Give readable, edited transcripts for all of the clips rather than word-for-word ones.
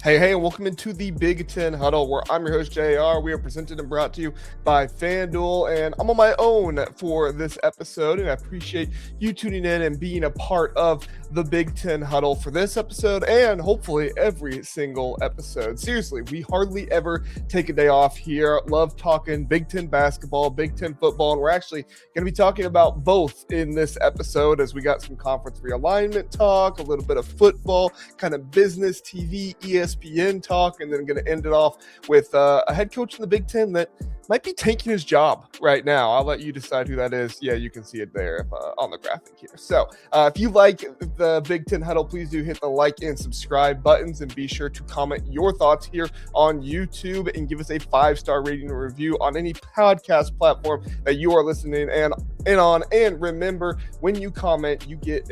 Hey, and welcome into the Big Ten Huddle, where I'm your host, JR. We are presented and brought to you by FanDuel, and I'm on my own for this episode, and I appreciate you tuning in and being a part of the Big Ten Huddle for this episode, and hopefully every single episode. Seriously, we hardly ever take a day off here. Love talking Big Ten basketball, Big Ten football, and we're actually going to be talking about both in this episode as we got some conference realignment talk, a little bit of football, kind of business, TV, ESPN talk, and then going to end it off with a head coach in the Big Ten that might be tanking his job right now. I'll let you decide who that is. Yeah, you can see it there on the graphic here. So if you like the Big Ten Huddle, please do hit the like and subscribe buttons, and be sure to comment your thoughts here on YouTube and give us a 5-star rating and review on any podcast platform that you are listening on. And remember, when you comment, you get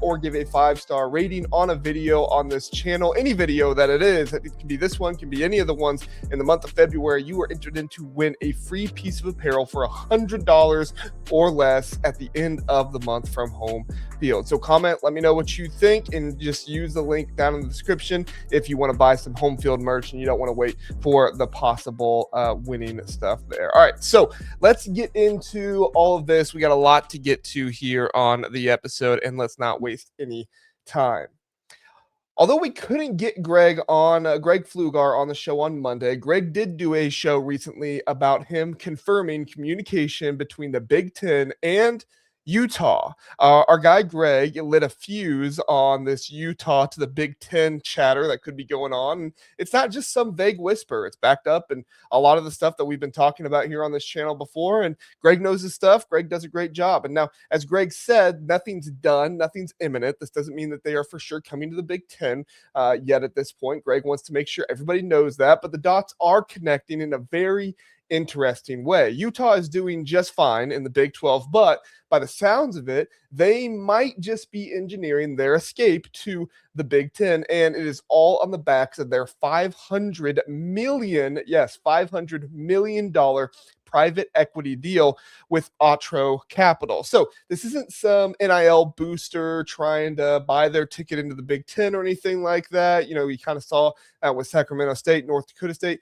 or give a 5-star rating on a video on this channel, any video that it is. It can be this one, can be any of the ones in the month of February. You are entered in to win a free piece of apparel for $100 or less at the end of the month from Home Field. So comment, let me know what you think, and just use the link down in the description if you want to buy some Home Field merch and you don't want to wait for the possible winning stuff there. All right, so let's get into all of this. We got a lot to get to here on the episode, and let's not waste any time. Although we couldn't get Greg Flugar on the show on Monday, Greg did do a show recently about him confirming communication between the Big Ten and Utah. Our guy Greg lit a fuse on this Utah to the Big Ten chatter that could be going on. And it's not just some vague whisper. It's backed up, and a lot of the stuff that we've been talking about here on this channel before. And Greg knows his stuff. Greg does a great job. And now, as Greg said, nothing's done. Nothing's imminent. This doesn't mean that they are for sure coming to the Big Ten yet at this point. Greg wants to make sure everybody knows that. But the dots are connecting in a very interesting way. Utah is doing just fine in the Big 12, but by the sounds of it, they might just be engineering their escape to the Big Ten, and it is all on the backs of their $500 million private equity deal with Otro Capital. So this isn't some NIL booster trying to buy their ticket into the Big Ten or anything like that. You know, we kind of saw that with Sacramento State, North Dakota State.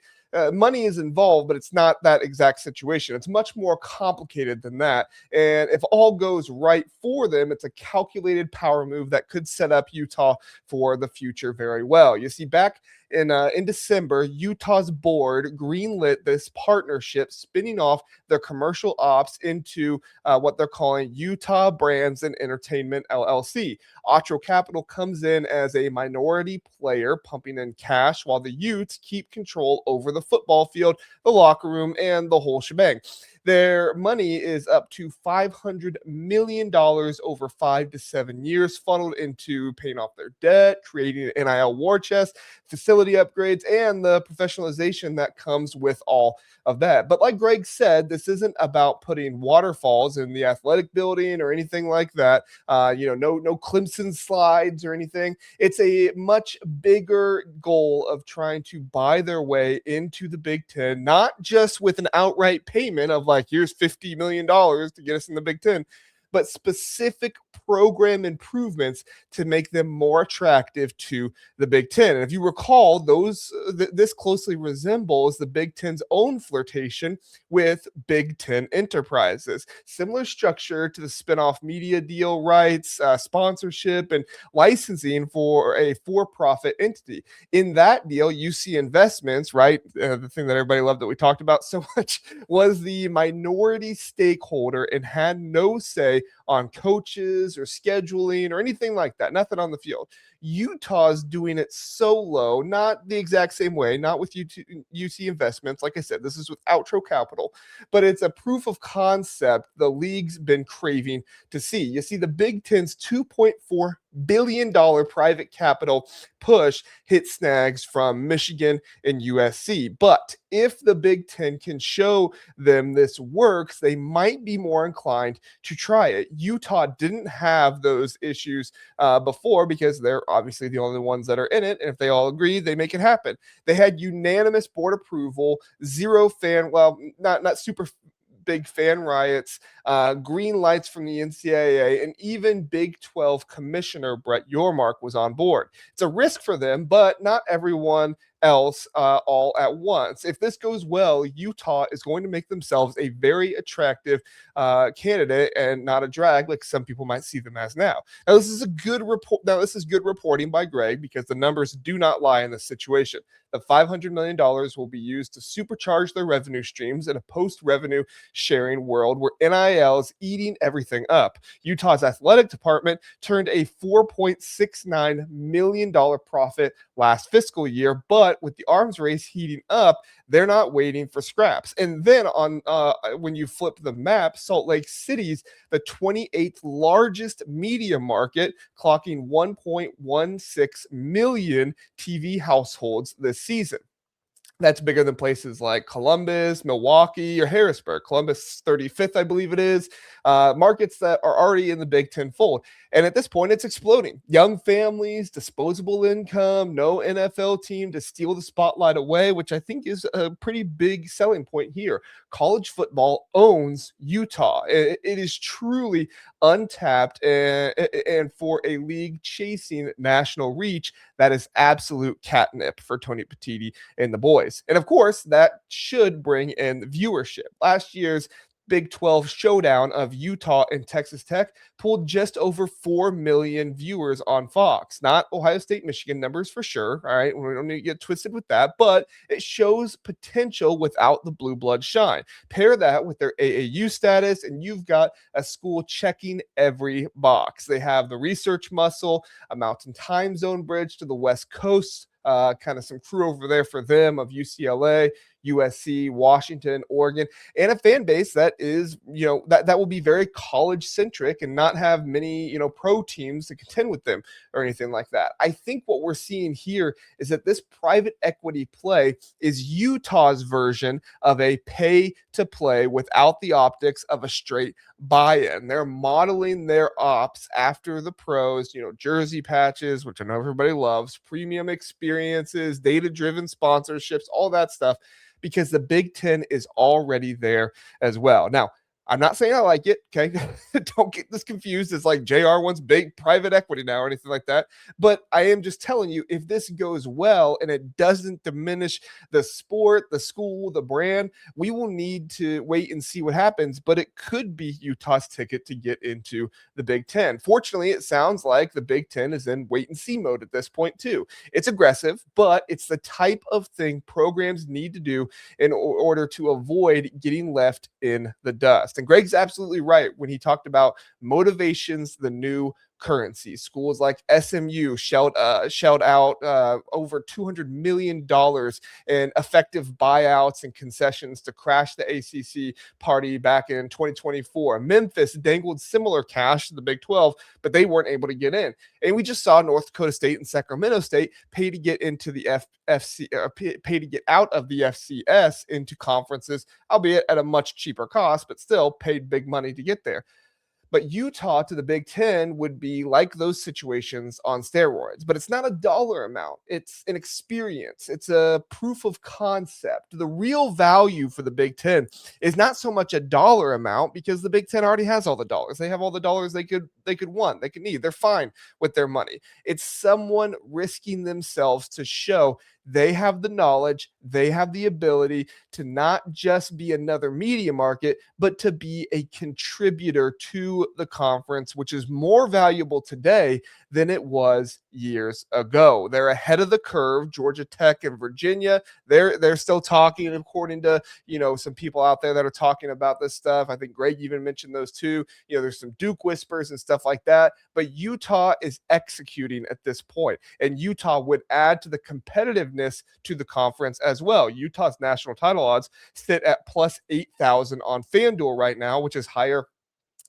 Money is involved, but it's not that exact situation. It's much more complicated than that. And if all goes right for them, it's a calculated power move that could set up Utah for the future very well. You see, back in December, Utah's board greenlit this partnership, spinning off their commercial ops into what they're calling Utah Brands and Entertainment LLC. Otro Capital comes in as a minority player, pumping in cash, while the Utes keep control over the football field, the locker room, and the whole shebang. Their money is up to $500 million over 5 to 7 years, funneled into paying off their debt, creating an NIL war chest, facility upgrades, and the professionalization that comes with all of that. But like Greg said, this isn't about putting waterfalls in the athletic building or anything like that. No Clemson slides or anything. It's a much bigger goal of trying to buy their way into the Big Ten, not just with an outright payment of like, here's $50 million to get us in the Big Ten, but specific program improvements to make them more attractive to the Big Ten. And if you recall, this closely resembles the Big Ten's own flirtation with Big Ten Enterprises. Similar structure to the spinoff media deal rights, sponsorship, and licensing for a for-profit entity. In that deal, UC Investments, right, the thing that everybody loved that we talked about so much, was the minority stakeholder and had no say on coaches or scheduling or anything like that. Nothing on the field. Utah's doing it solo, not the exact same way, not with UC Investments. Like I said, this is with Outro Capital, but it's a proof of concept the league's been craving to see. You see, the Big Ten's $2.4 billion private capital push hit snags from Michigan and USC. But if the Big Ten can show them this works, they might be more inclined to try it. Utah didn't have those issues before because they're obviously the only ones that are in it. And if they all agree, they make it happen. They had unanimous board approval, zero fan, well, not super big fan riots, green lights from the NCAA, and even Big 12 Commissioner Brett Yormark was on board. It's a risk for them, but not everyone else all at once. If this goes well, Utah is going to make themselves a very attractive candidate and not a drag like some people might see them as now. Now, this is a good report. Now, this is good reporting by Greg because the numbers do not lie in this situation. The $500 million will be used to supercharge their revenue streams in a post-revenue sharing world where NIL is eating everything up. Utah's athletic department turned a $4.69 million profit last fiscal year, but with the arms race heating up, they're not waiting for scraps. And then on when you flip the map, Salt Lake City's the 28th largest media market, clocking 1.16 million TV households this season. That's bigger than places like Columbus, Milwaukee, or Harrisburg. Columbus 35th, I believe it is. Markets that are already in the Big Ten fold. And at this point, it's exploding. Young families, disposable income, no NFL team to steal the spotlight away, which I think is a pretty big selling point here. College football owns Utah. It is truly untapped, and for a league chasing national reach, that is absolute catnip for Tony Petitti and the boys. And of course, that should bring in viewership. Last year's Big 12 showdown of Utah and Texas Tech pulled just over 4 million viewers on Fox. Not Ohio State, Michigan numbers for sure. All right. We don't need to get twisted with that, but it shows potential without the blue blood shine. Pair that with their AAU status, and you've got a school checking every box. They have the research muscle, a mountain time zone bridge to the West Coast, kind of some crew over there for them of UCLA, USC, Washington, Oregon, and a fan base that is, that will be very college centric and not have many, pro teams to contend with them or anything like that. I think what we're seeing here is that this private equity play is Utah's version of a pay to play without the optics of a straight buy-in. They're modeling their ops after the pros, jersey patches, which I know everybody loves, premium experiences, data-driven sponsorships, all that stuff, because the Big Ten is already there as well. Now, I'm not saying I like it, okay? Don't get this confused. It's like JR wants big private equity now or anything like that. But I am just telling you, if this goes well and it doesn't diminish the sport, the school, the brand, we will need to wait and see what happens. But it could be Utah's ticket to get into the Big Ten. Fortunately, it sounds like the Big Ten is in wait and see mode at this point too. It's aggressive, but it's the type of thing programs need to do in order to avoid getting left in the dust. And Greg's absolutely right when he talked about motivation's the new currency. Schools like SMU shelled out over $200 million in effective buyouts and concessions to crash the ACC party back in 2024. Memphis dangled similar cash to the Big 12, but they weren't able to get in. And we just saw North Dakota State and Sacramento State pay to get into the pay to get out of the FCS into conferences, albeit at a much cheaper cost, but still paid big money to get there. But Utah to the Big Ten would be like those situations on steroids. But it's not a dollar amount. It's an experience. It's a proof of concept. The real value for the Big Ten is not so much a dollar amount, because the Big Ten already has all the dollars. They have all the dollars they could want, they could need. They're fine with their money. It's someone risking themselves to show they have the knowledge, they have the ability to not just be another media market, but to be a contributor to the conference, which is more valuable today than it was years ago. They're ahead of the curve. Georgia Tech and Virginia, they're still talking, according to, some people out there that are talking about this stuff. I think Greg even mentioned those two. There's some Duke whispers and stuff like that, but Utah is executing at this point, and Utah would add to the competitiveness to the conference as well. Utah's national title odds sit at plus 8,000 on FanDuel right now, which is higher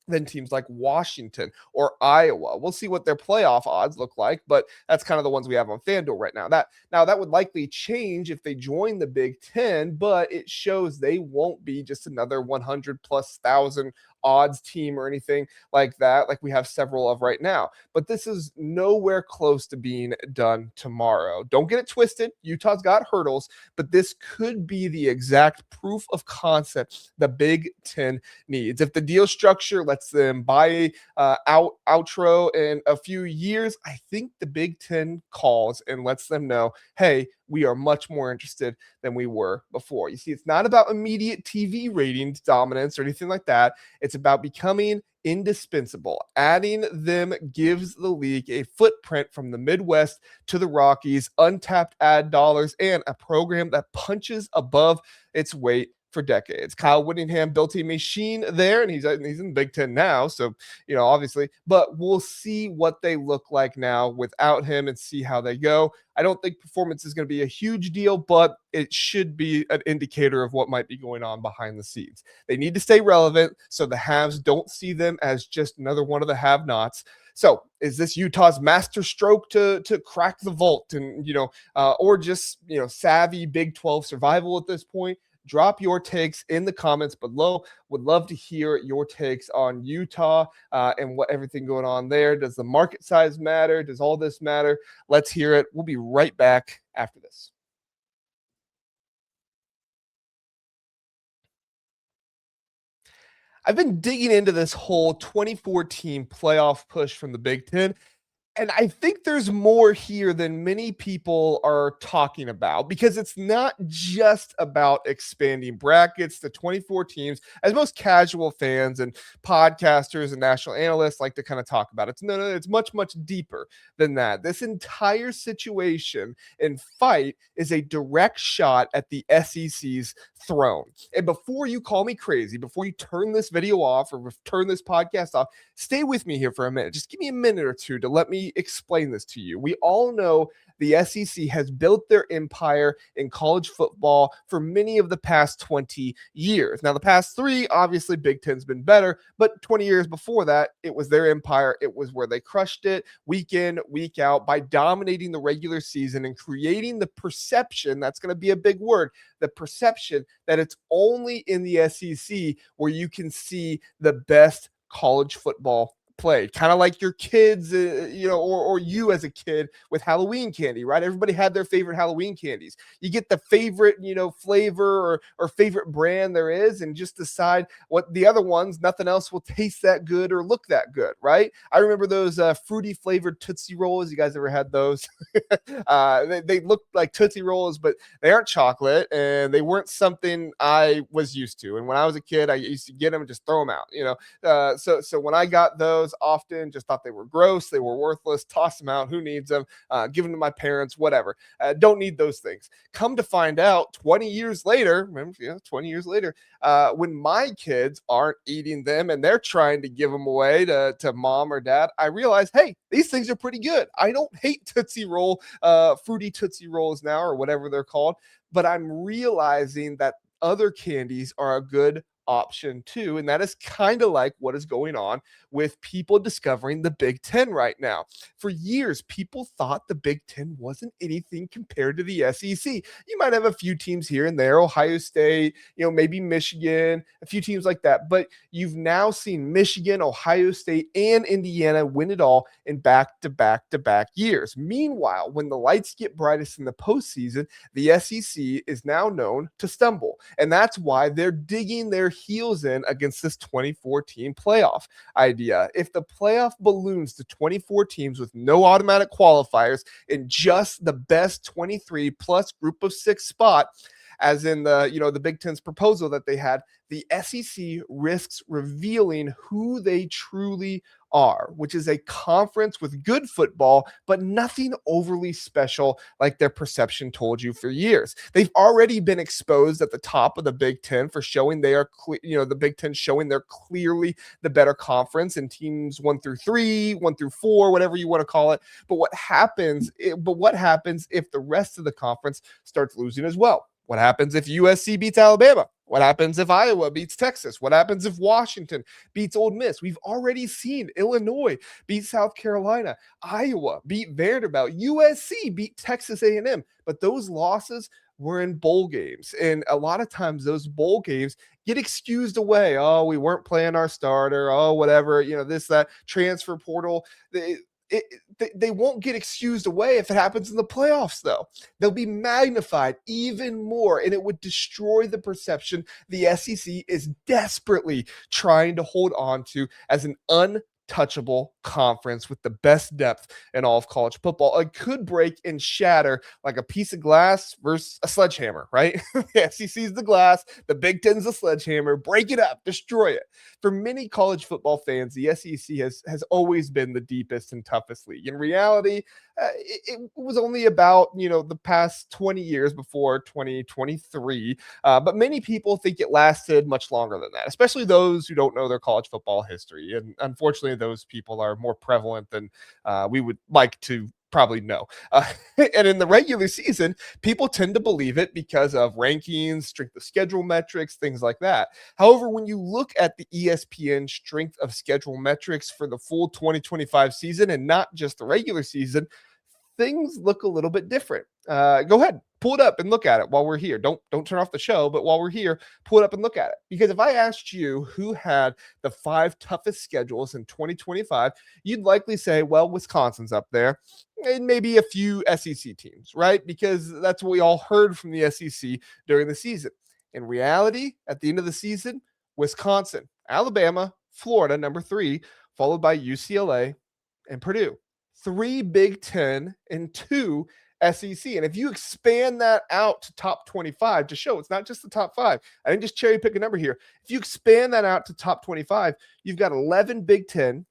than teams like Washington or Iowa. We'll see what their playoff odds look like, but that's kind of the ones we have on FanDuel right now. That would likely change if they join the Big Ten, but it shows they won't be just another 100 plus thousand odds team or anything like that, like we have several of right now. But this is nowhere close to being done tomorrow. Don't get it twisted. Utah's got hurdles, but this could be the exact proof of concept the Big Ten needs. If the deal structure lets them buy outro in a few years, I think the Big Ten calls and lets them know, hey, we are much more interested than we were before. You see, it's not about immediate TV ratings dominance or anything like that. It's about becoming indispensable. Adding them gives the league a footprint from the Midwest to the Rockies, untapped ad dollars, and a program that punches above its weight for decades. Kyle Whittingham built a machine there, and he's in the Big Ten now. So, obviously, but we'll see what they look like now without him and see how they go. I don't think performance is going to be a huge deal, but it should be an indicator of what might be going on behind the scenes. They need to stay relevant so the haves don't see them as just another one of the have-nots. So is this Utah's master stroke to crack the vault and, or just, savvy Big 12 survival at this point? Drop your takes in the comments below. Would love to hear your takes on Utah and what everything going on there. Does the market size matter? Does all this matter? Let's hear it. We'll be right back after this. I've been digging into this whole 2014 playoff push from the Big Ten. And I think there's more here than many people are talking about, because it's not just about expanding brackets to 24 teams, as most casual fans and podcasters and national analysts like to kind of talk about. It's much, much deeper than that. This entire situation and fight is a direct shot at the SEC's throne. And before you call me crazy, before you turn this video off or turn this podcast off, stay with me here for a minute. Just give me a minute or two to let me explain this to you. We all know the SEC has built their empire in college football for many of the past 20 years. Now, the past 3, obviously, Big Ten's been better, but 20 years before that, it was their empire. It was where they crushed it week in, week out by dominating the regular season and creating the perception, that's going to be a big word, the perception that it's only in the SEC where you can see the best college football played. Kind of like your kids, or you as a kid with Halloween candy, right? Everybody had their favorite Halloween candies. You get the favorite, flavor or favorite brand there is, and just decide what the other ones, nothing else will taste that good or look that good, right? I remember those fruity flavored Tootsie Rolls. You guys ever had those? They look like Tootsie Rolls, but they aren't chocolate, and they weren't something I was used to. And when I was a kid, I used to get them and just throw them out, so when I got those, often just thought they were gross, they were worthless, toss them out, who needs them, give them to my parents, whatever. Don't need those things. Come to find out 20 years later, when my kids aren't eating them and they're trying to give them away to mom or dad, I realize, hey, these things are pretty good. I don't hate Tootsie Roll, fruity Tootsie Rolls now, or whatever they're called, but I'm realizing that other candies are a good option too. And that is kind of like what is going on with people discovering the Big Ten right now. For years, people thought the Big Ten wasn't anything compared to the SEC. You might have a few teams here and there, Ohio State, maybe Michigan, a few teams like that. But you've now seen Michigan, Ohio State, and Indiana win it all in back-to-back-to-back years. Meanwhile, when the lights get brightest in the postseason, the SEC is now known to stumble. And that's why they're digging their heels in against this 2014 playoff idea. If the playoff balloons to 24 teams with no automatic qualifiers in just the best 23 plus group of 6 spot, as in the Big Ten's proposal that they had, the SEC risks revealing who they truly are, which is a conference with good football, but nothing overly special like their perception told you for years. They've already been exposed at the top of the Big Ten for showing they are, the Big Ten showing they're clearly the better conference in teams 1 through 3, 1 through 4, whatever you want to call it. But what happens if the rest of the conference starts losing as well? What happens if USC beats Alabama? What happens if Iowa beats Texas? What happens if Washington beats Ole Miss? We've already seen Illinois beat South Carolina, Iowa beat Vanderbilt, USC beat Texas A&M, but those losses were in bowl games. And a lot of times those bowl games get excused away. Oh, we weren't playing our starter. Oh, whatever, this, that, transfer portal. They won't get excused away if it happens in the playoffs, though. They'll be magnified even more, and it would destroy the perception the SEC is desperately trying to hold on to as an untouchable conference with the best depth in all of college football. It could break and shatter like a piece of glass versus a sledgehammer, right? The SEC is the glass, the Big Ten's the sledgehammer. Break it up, destroy it. For many college football fans, the SEC has always been the deepest and toughest league. In reality, it was only about the past 20 years before 2023, but many people think it lasted much longer than that, especially those who don't know their college football history. And unfortunately, those people are more prevalent than we would like to probably know. And in the regular season, people tend to believe it because of rankings, strength of schedule metrics, things like that. However, when you look at the ESPN strength of schedule metrics for the full 2025 season and not just the regular season, things look a little bit different. Go ahead, pull it up and look at it while we're here. Don't turn off the show, but while we're here, pull it up and look at it. Because if I asked you who had the 5 toughest schedules in 2025, you'd likely say, well, Wisconsin's up there, and maybe a few SEC teams, right? Because that's what we all heard from the SEC during the season. In reality, at the end of the season, Wisconsin, Alabama, Florida, number 3, followed by UCLA and Purdue. 3 Big Ten and 2 SEC. And if you expand that out to top 25 to show it's not just the top 5, I didn't just cherry pick a number here. If you expand that out to top 25, you've got 11 Big Ten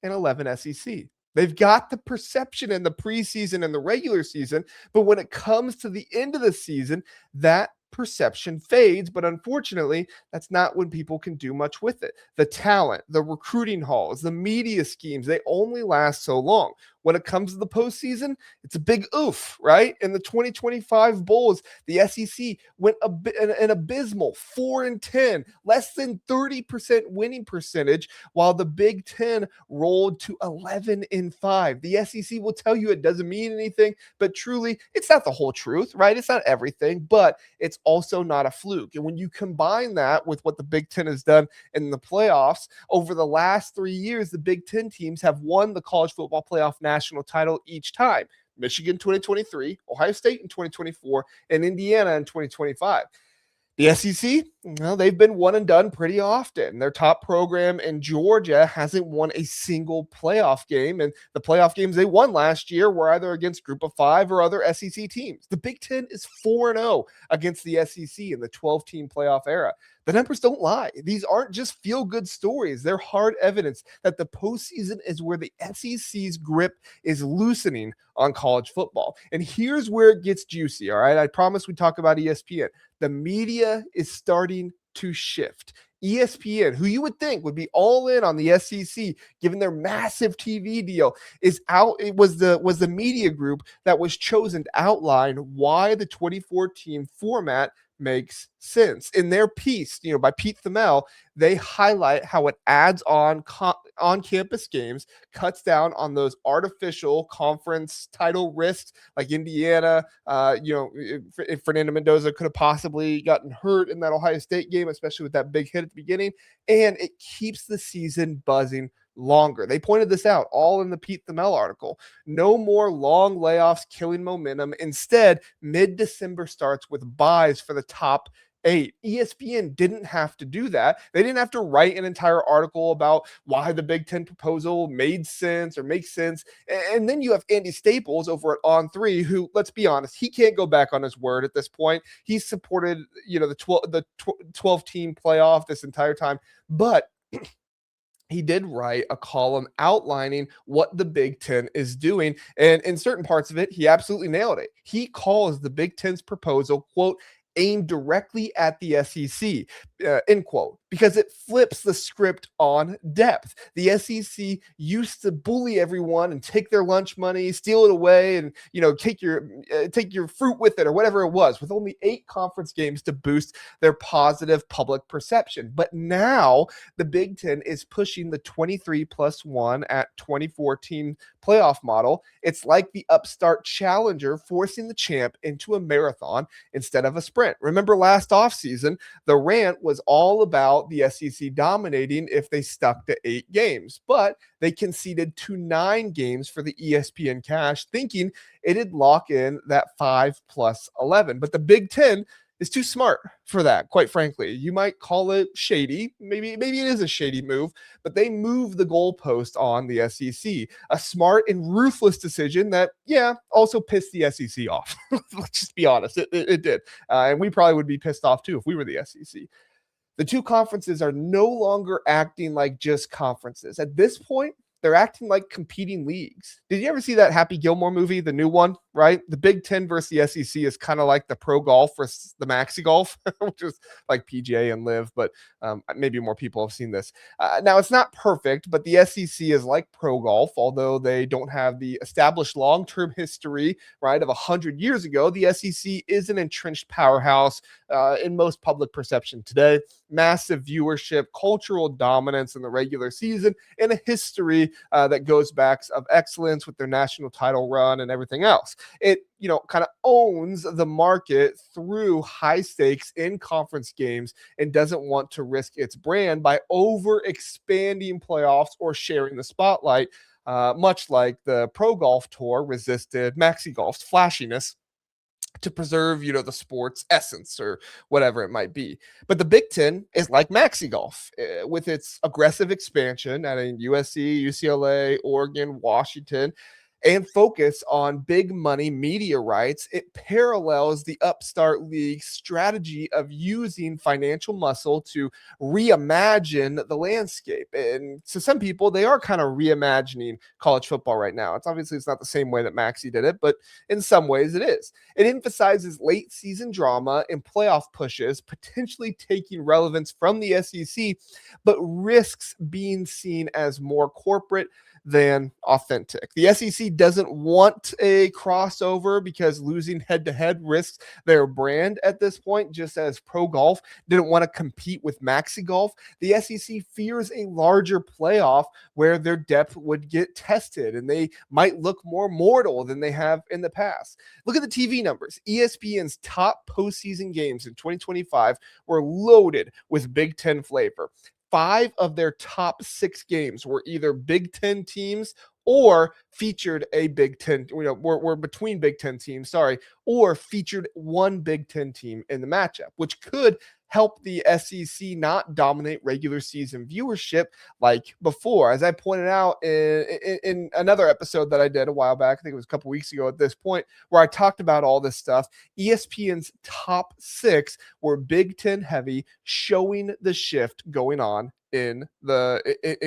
and 11 SEC. They've got the perception in the preseason and the regular season, but when it comes to the end of the season, that perception fades. But unfortunately, that's not when people can do much with it. The talent, the recruiting halls, the media schemes, they only last so long. When it comes to the postseason, it's a big oof, right? In the 2025 Bowls, the SEC went an abysmal 4-10, less than 30% winning percentage, while the Big Ten rolled to 11-5. The SEC will tell you it doesn't mean anything, but truly, it's not the whole truth, right? It's not everything, but it's also not a fluke. And when you combine that with what the Big Ten has done in the playoffs, over the last 3 years, the Big Ten teams have won the college football playoff national title each time. Michigan 2023, Ohio State in 2024, and Indiana in 2025. The SEC, well, they've been one and done pretty often. Their top program in Georgia hasn't won a single playoff game, and the playoff games they won last year were either against Group of 5 or other SEC teams. The Big Ten is 4-0 against the SEC in the 12-team playoff era. The numbers don't lie. These aren't just feel-good stories. They're hard evidence that the postseason is where the SEC's grip is loosening on college football. And here's where it gets juicy, all right? I promise we talk about ESPN. The media is starting to shift. ESPN, who you would think would be all in on the SEC, given their massive TV deal, is out. It was the media group that was chosen to outline why the 24-team format makes sense. In their piece, by Pete Thamel, they highlight how it adds on-campus games, cuts down on those artificial conference title risks, like Indiana. If Fernando Mendoza could have possibly gotten hurt in that Ohio State game, especially with that big hit at the beginning, and it keeps the season buzzing longer. They pointed this out all in the Pete Thamel article. No more long layoffs killing momentum. Instead, mid-December starts with buys for the top 8. ESPN didn't have to do that. They didn't have to write an entire article about why the Big Ten proposal made sense or makes sense. And then you have Andy Staples over at On3, who, let's be honest, he can't go back on his word at this point. He's supported, the 12-team playoff this entire time, but he did write a column outlining what the Big Ten is doing. And in certain parts of it, he absolutely nailed it. He calls the Big Ten's proposal, quote, aimed directly at the SEC, end quote, because it flips the script on depth. The SEC used to bully everyone and take their lunch money, steal it away, and take your fruit with it or whatever it was, with only 8 conference games to boost their positive public perception. But now the Big Ten is pushing the 23 plus 1 at 2014 playoff model. It's like the upstart challenger forcing the champ into a marathon instead of a sprint. Remember last offseason, the rant was all about the SEC dominating if they stuck to 8 games, but they conceded to 9 games for the ESPN cash, thinking it'd lock in that 5 plus 11. But the Big Ten is too smart for that, quite frankly. You might call it shady. Maybe it is a shady move, but they moved the goalpost on the SEC. A smart and ruthless decision that, also pissed the SEC off. Let's just be honest. It did. And we probably would be pissed off too if we were the SEC. The two conferences are no longer acting like just conferences. At this point, they're acting like competing leagues. Did you ever see that Happy Gilmore movie, the new one, right? The Big Ten versus the SEC is kind of like the pro golf versus the maxi golf, which is like PGA and Live, but maybe more people have seen this. Now, it's not perfect, but the SEC is like pro golf, although they don't have the established long-term history, right, of 100 years ago. The SEC is an entrenched powerhouse in most public perception today. Massive viewership, cultural dominance in the regular season, and a history that goes back of excellence with their national title run and everything else. It, kind of owns the market through high stakes in conference games and doesn't want to risk its brand by over expanding playoffs or sharing the spotlight, much like the Pro Golf Tour resisted Maxi Golf's flashiness to preserve, the sport's essence or whatever it might be. But the Big Ten is like Maxi Golf with its aggressive expansion at USC, UCLA, Oregon, Washington, and focus on big money media rights. It parallels the upstart league's strategy of using financial muscle to reimagine the landscape. And to some people, they are kind of reimagining college football right now. It's not the same way that Maxi did it, but in some ways it is. It emphasizes late season drama and playoff pushes, potentially taking relevance from the SEC, but risks being seen as more corporate than authentic. The SEC doesn't want a crossover because losing head-to-head risks their brand at this point, just as pro golf didn't want to compete with maxi golf. The SEC fears a larger playoff where their depth would get tested and they might look more mortal than they have in the past. Look at the TV numbers. ESPN's top postseason games in 2025 were loaded with Big Ten flavor. 5 of their top 6 games were either Big Ten teams or featured a Big Ten, were between Big Ten teams, or featured one Big Ten team in the matchup, which could help the SEC not dominate regular season viewership like before. As I pointed out in another episode that I did a while back, I think it was a couple weeks ago at this point, where I talked about all this stuff, ESPN's top 6 were Big Ten heavy, showing the shift going on in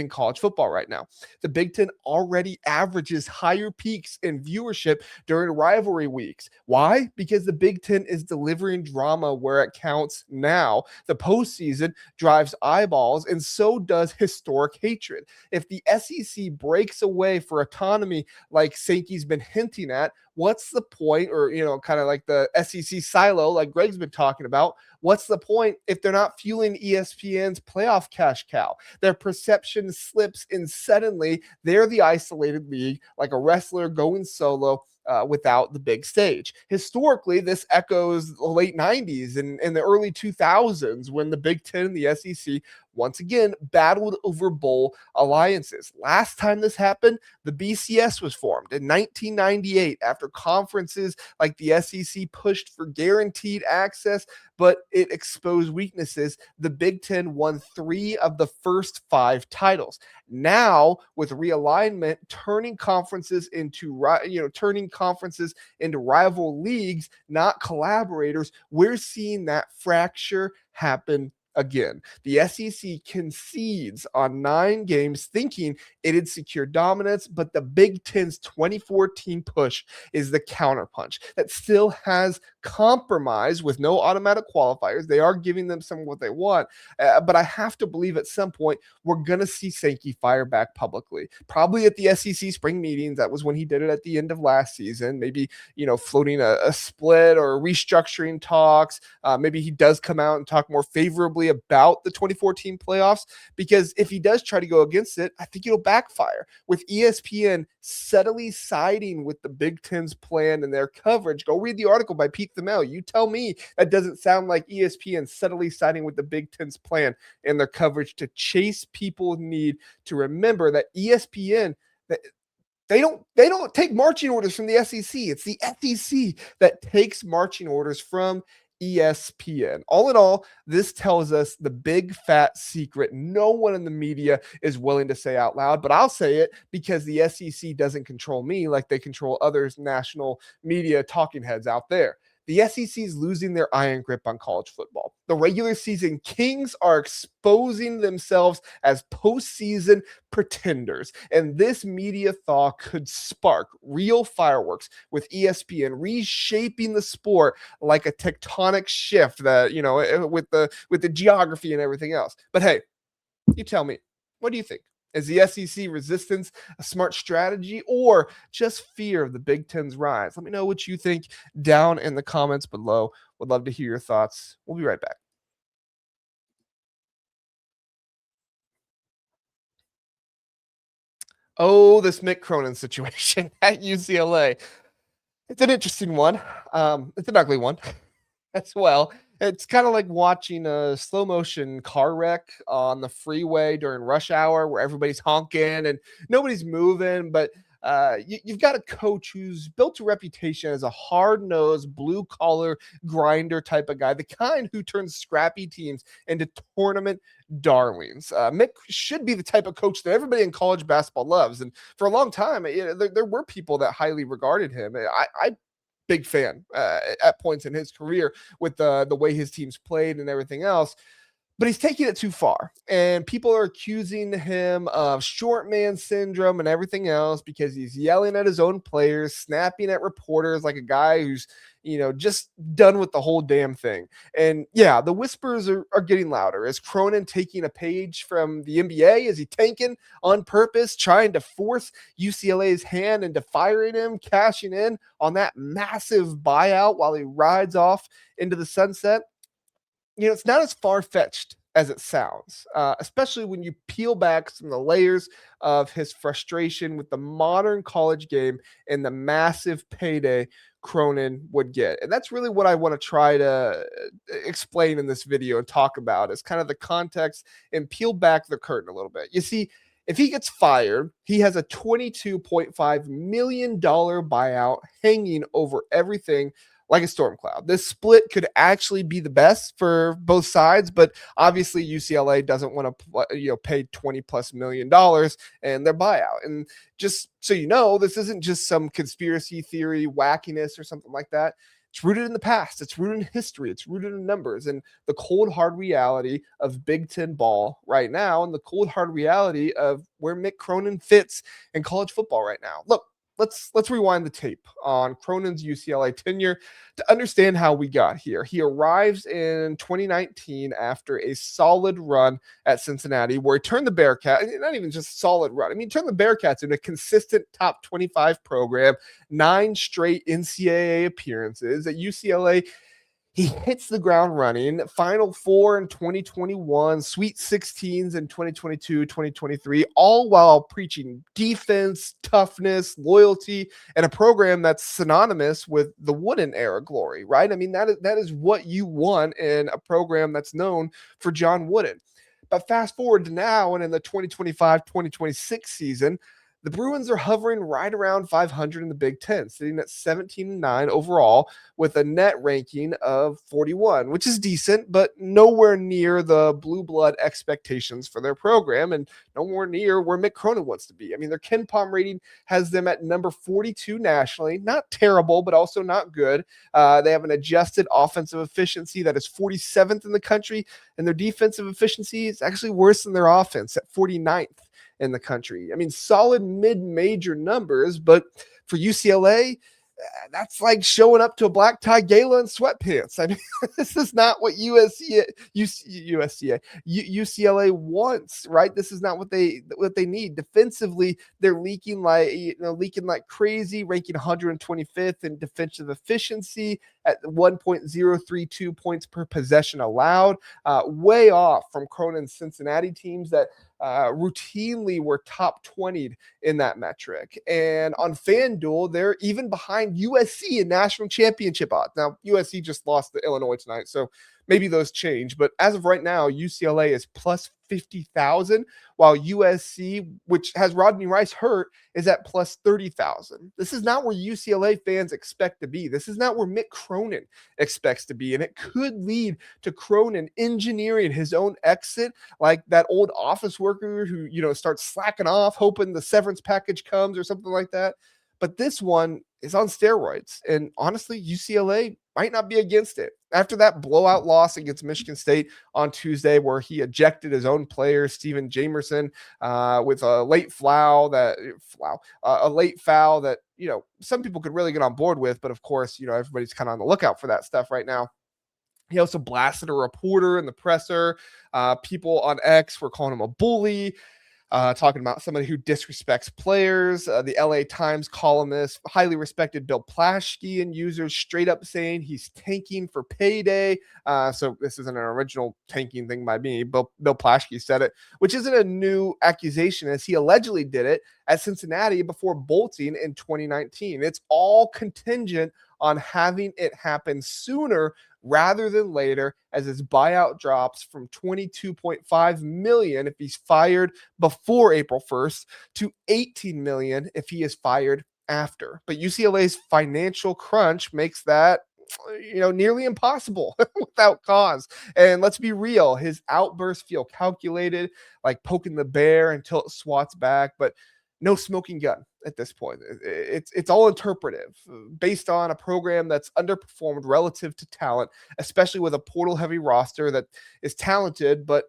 college football right now. The Big Ten already averages higher peaks in viewership during rivalry weeks. Why? Because the Big Ten is delivering drama where it counts now. The postseason drives eyeballs, and so does historic hatred. If the SEC breaks away for autonomy like Sankey's been hinting at, what's the point? Or, kind of like the SEC silo like Greg's been talking about, what's the point if they're not fueling ESPN's playoff cash cow? Their perception slips, and suddenly they're the isolated league, like a wrestler going solo without the big stage. Historically, this echoes the late 90s and the early 2000s when the Big Ten and the SEC once again battled over bowl alliances. Last time this happened, the BCS was formed in 1998 after conferences like the SEC pushed for guaranteed access, but it exposed weaknesses. The Big Ten won 3 of the first 5 titles. Now, with realignment, turning conferences into rival leagues, not collaborators, we're seeing that fracture happen again. The SEC concedes on 9 games, thinking it had secured dominance, but the Big Ten's 2014 push is the counterpunch that still has compromise with no automatic qualifiers. They are giving them some of what they want, but I have to believe at some point we're going to see Sankey fire back publicly, probably at the SEC spring meetings. That was when he did it at the end of last season, maybe, floating a split or restructuring talks. Maybe he does come out and talk more favorably about the 2014 playoffs, because if he does try to go against it, I think it'll backfire. With ESPN subtly siding with the Big Ten's plan and their coverage, go read the article by Pete Thamel. You tell me that doesn't sound like ESPN subtly siding with the Big Ten's plan and their coverage to chase people need to remember that ESPN, they don't take marching orders from the SEC. It's the SEC that takes marching orders from ESPN. All in all, this tells us the big fat secret no one in the media is willing to say out loud, but I'll say it because the SEC doesn't control me like they control others national media talking heads out there. The SEC is losing their iron grip on college football. The regular season kings are exposing themselves as postseason pretenders. And this media thaw could spark real fireworks with ESPN reshaping the sport like a tectonic shift that, with the geography and everything else. But hey, you tell me, what do you think? Is the SEC resistance a smart strategy or just fear of the Big Ten's rise? Let me know what you think down in the comments below. Would love to hear your thoughts. We'll be right back. Oh, this Mick Cronin situation at UCLA. It's an interesting one. It's an ugly one as well. It's kind of like watching a slow motion car wreck on the freeway during rush hour where everybody's honking and nobody's moving. But you've got a coach who's built a reputation as a hard-nosed, blue-collar grinder type of guy, the kind who turns scrappy teams into tournament darlings. Mick should be the type of coach that everybody in college basketball loves. And for a long time, there were people that highly regarded him. I big fan at points in his career with the way his teams played and everything else. But he's taking it too far. And people are accusing him of short man syndrome and everything else because he's yelling at his own players, snapping at reporters like a guy who's, just done with the whole damn thing. And yeah, the whispers are getting louder. Is Cronin taking a page from the NBA? Is he tanking on purpose, trying to force UCLA's hand into firing him, cashing in on that massive buyout while he rides off into the sunset? It's not as far-fetched as it sounds, especially when you peel back some of the layers of his frustration with the modern college game and the massive payday Cronin would get. And that's really what I want to try to explain in this video and talk about, is kind of the context and peel back the curtain a little bit. You see, if he gets fired, he has a $22.5 million buyout hanging over everything like a storm cloud. This split could actually be the best for both sides, but obviously UCLA doesn't want to pay $20+ million in their buyout. And just so you know, this isn't just some conspiracy theory wackiness or something like that. It's rooted in the past. It's rooted in history. It's rooted in numbers and the cold, hard reality of Big Ten ball right now, and the cold, hard reality of where Mick Cronin fits in college football right now. Look, let's rewind the tape on Cronin's UCLA tenure to understand how we got here. He arrives in 2019 after a solid run at Cincinnati, where he turned the Bearcats, not even just solid run. I mean, turned the Bearcats into a consistent top 25 program, 9 straight NCAA appearances at UCLA. He hits the ground running. Final Four in 2021, Sweet 16s in 2022, 2023, all while preaching defense, toughness, loyalty, and a program that's synonymous with the Wooden era glory, right? I mean, that is what you want in a program that's known for John Wooden. But fast forward to now, and in the 2025-2026 season, The Bruins are hovering right around 500 in the Big Ten, sitting at 17-9 overall with a net ranking of 41, which is decent, but nowhere near the blue blood expectations for their program and nowhere near where Mick Cronin wants to be. I mean, their Ken Palm rating has them at number 42 nationally. Not terrible, but also not good. They have an adjusted offensive efficiency that is 47th in the country, and their defensive efficiency is actually worse than their offense at 49th in the country. I mean, solid mid-major numbers, but for UCLA, that's like showing up to a black tie gala in sweatpants. I mean, this is not what UCLA wants, right? This is not what they need. Defensively, they're leaking like crazy, ranking 125th in defensive efficiency at 1.032 points per possession allowed, way off from Cronin's Cincinnati teams that routinely were top 20 in that metric. And on FanDuel, they're even behind USC in national championship odds. Now, USC just lost to Illinois tonight, so maybe those change. But as of right now, UCLA is plus 50,000, while USC, which has Rodney Rice hurt, is at plus 30,000. This is not where UCLA fans expect to be. This is not where Mick Cronin expects to be. And it could lead to Cronin engineering his own exit, like that old office worker who, starts slacking off, hoping the severance package comes or something like that. But this one is on steroids. And honestly, UCLA might not be against it. After that blowout loss against Michigan State on Tuesday, where he ejected his own player, Steven Jamerson, with a late foul that, some people could really get on board with. But of course, everybody's kind of on the lookout for that stuff right now. He also blasted a reporter in the presser. People on X were calling him a bully. Talking about somebody who disrespects players. The LA Times columnist, highly respected Bill Plaschke, and users straight up saying he's tanking for payday. So this isn't an original tanking thing by me. Bill Plaschke said it, which isn't a new accusation, as he allegedly did it at Cincinnati before bolting in 2019. It's all contingent on having it happen sooner rather than later, as his buyout drops from $22.5 million if he's fired before April 1st to $18 million if he is fired after. But UCLA's financial crunch makes that nearly impossible without cause. And let's be real, his outbursts feel calculated, like poking the bear until it swats back, but no smoking gun at this point. It's all interpretive based on a program that's underperformed relative to talent, especially with a portal-heavy roster that is talented but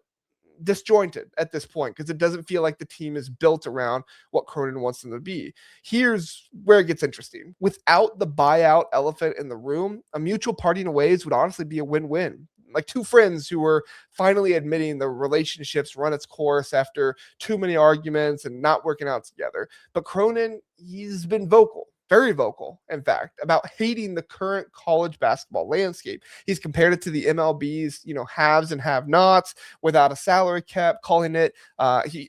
disjointed at this point, because it doesn't feel like the team is built around what Cronin wants them to be. Here's where it gets interesting. Without the buyout elephant in the room, a mutual parting of ways would honestly be a win-win. Like two friends who were finally admitting the relationship's run its course after too many arguments and not working out together. But Cronin, he's been vocal, very vocal, in fact, about hating the current college basketball landscape. He's compared it to the MLB's, haves and have-nots without a salary cap, calling it,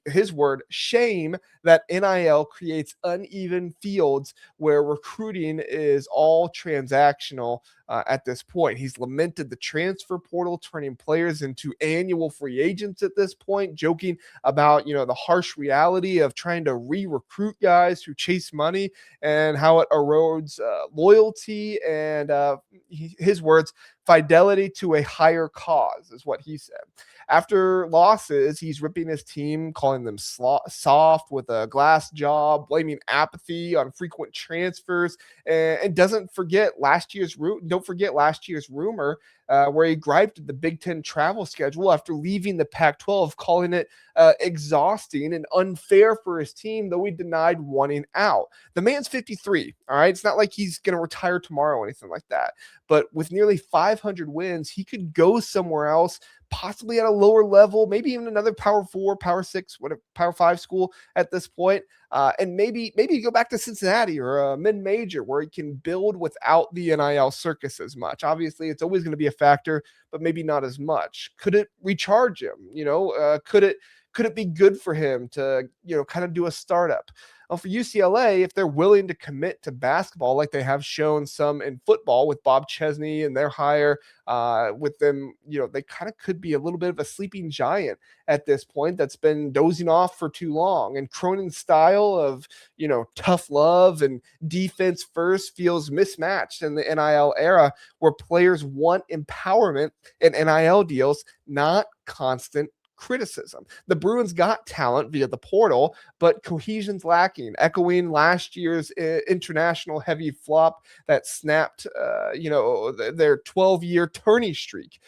his word, shame that NIL creates uneven fields where recruiting is all transactional at this point. He's lamented the transfer portal turning players into annual free agents at this point, joking about, the harsh reality of trying to re-recruit guys who chase money and how it erodes loyalty and, his words, fidelity to a higher cause, is what he said. After losses, he's ripping his team, calling them soft with a glass jaw, blaming apathy on frequent transfers, and don't forget last year's rumor where he griped at the Big Ten travel schedule after leaving the Pac-12, calling it exhausting and unfair for his team, though he denied wanting out. The man's 53, all right? It's not like he's going to retire tomorrow or anything like that. But with nearly 500 wins, he could go somewhere else, possibly at a lower level, maybe even another Power 4, Power 6, whatever, Power 5 school at this point. And maybe go back to Cincinnati or a mid-major where he can build without the NIL circus as much. Obviously, it's always going to be a factor, but maybe not as much. Could it recharge him? Could it be good for him to, kind of do a startup? Well, for UCLA, if they're willing to commit to basketball like they have shown some in football with Bob Chesney and their hire, with them, they kind of could be a little bit of a sleeping giant at this point that's been dozing off for too long. And Cronin's style of, tough love and defense first feels mismatched in the NIL era, where players want empowerment in NIL deals, not constant criticism. The Bruins got talent via the portal, but cohesion's lacking, echoing last year's international heavy flop that snapped, their 12-year tourney streak.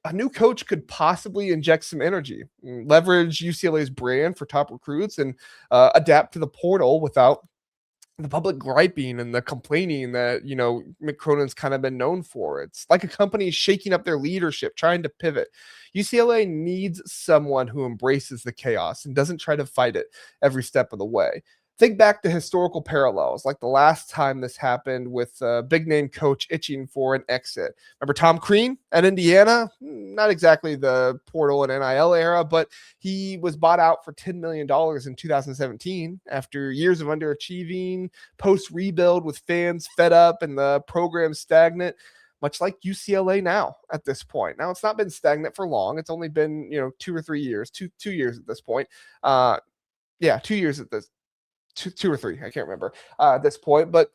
A new coach could possibly inject some energy, leverage UCLA's brand for top recruits, and adapt to the portal without the public griping and the complaining that, Mick Cronin's kind of been known for. It's like a company shaking up their leadership, trying to pivot. UCLA needs someone who embraces the chaos and doesn't try to fight it every step of the way. Think back to historical parallels, like the last time this happened with a big name coach itching for an exit. Remember Tom Crean at Indiana? Not exactly the portal and NIL era, but he was bought out for $10 million in 2017 after years of underachieving, post-rebuild with fans fed up and the program stagnant, much like UCLA now at this point. Now, it's not been stagnant for long. It's only been, 2 or 3 years, two years at this point. 2 years at this. Two or three, I can't remember at this point, but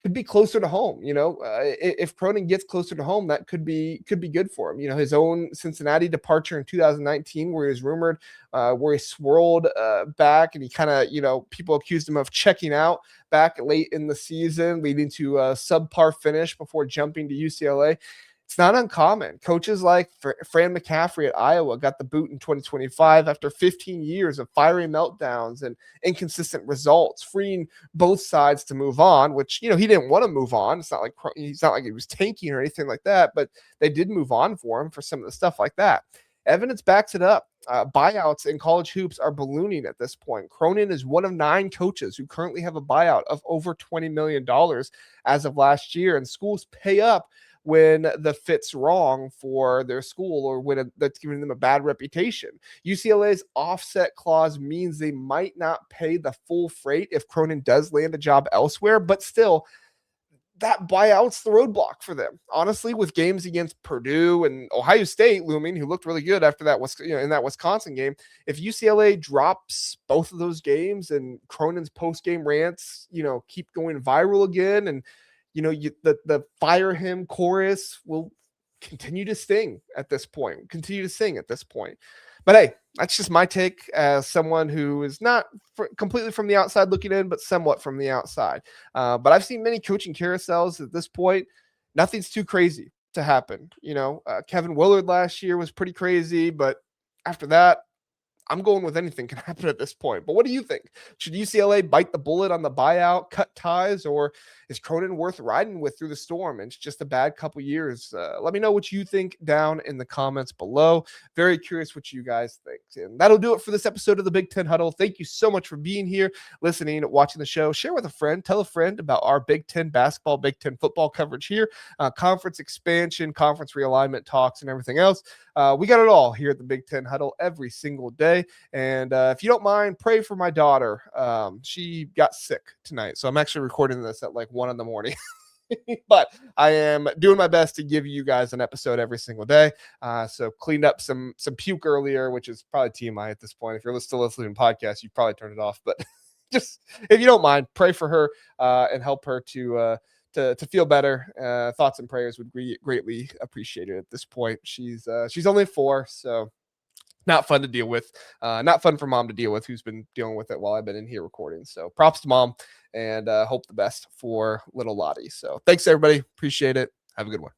could be closer to home. If Cronin gets closer to home, that could be good for him. His own Cincinnati departure in 2019, where he was rumored, where he swirled back, and he kind of, people accused him of checking out back late in the season, leading to a subpar finish before jumping to UCLA. It's not uncommon. Coaches like Fran McCaffrey at Iowa got the boot in 2025 after 15 years of fiery meltdowns and inconsistent results, freeing both sides to move on, which, he didn't want to move on. It's not like he was tanking or anything like that, but they did move on for him for some of the stuff like that. Evidence backs it up. Buyouts in college hoops are ballooning at this point. Cronin is one of 9 coaches who currently have a buyout of over $20 million as of last year, and schools pay up when the fit's wrong for their school or when that's giving them a bad reputation. UCLA's offset clause means they might not pay the full freight if Cronin does land a job elsewhere, but still, that buyout's the roadblock for them. Honestly, with games against Purdue and Ohio State looming, who looked really good after that in that Wisconsin game, if UCLA drops both of those games and Cronin's post-game rants, keep going viral again, and the fire him chorus will continue to sing at this point. But hey, that's just my take as someone who is not completely from the outside looking in, but somewhat from the outside. But I've seen many coaching carousels at this point. Nothing's too crazy to happen. Kevin Willard last year was pretty crazy, but after that, I'm going with anything can happen at this point. But what do you think? Should UCLA bite the bullet on the buyout, cut ties, or is Cronin worth riding with through the storm? And it's just a bad couple years. Let me know what you think down in the comments below. Very curious what you guys think. And that'll do it for this episode of the Big Ten Huddle. Thank you so much for being here, listening, watching the show. Share with a friend. Tell a friend about our Big Ten basketball, Big Ten football coverage here, conference expansion, conference realignment talks, and everything else. We got it all here at the Big Ten Huddle every single day. And if you don't mind, pray for my daughter. She got sick tonight, so I'm actually recording this at like 1 a.m. But I am doing my best to give you guys an episode every single day. So cleaned up some puke earlier, which is probably TMI at this point. If you're still listening to podcasts, you probably turned it off. But just if you don't mind, pray for her and help her to feel better. Thoughts and prayers would be greatly appreciated at this point. She's only 4, so not fun to deal with. Not fun for mom to deal with, who's been dealing with it while I've been in here recording. So props to mom, and hope the best for little Lottie. So thanks, everybody. Appreciate it. Have a good one.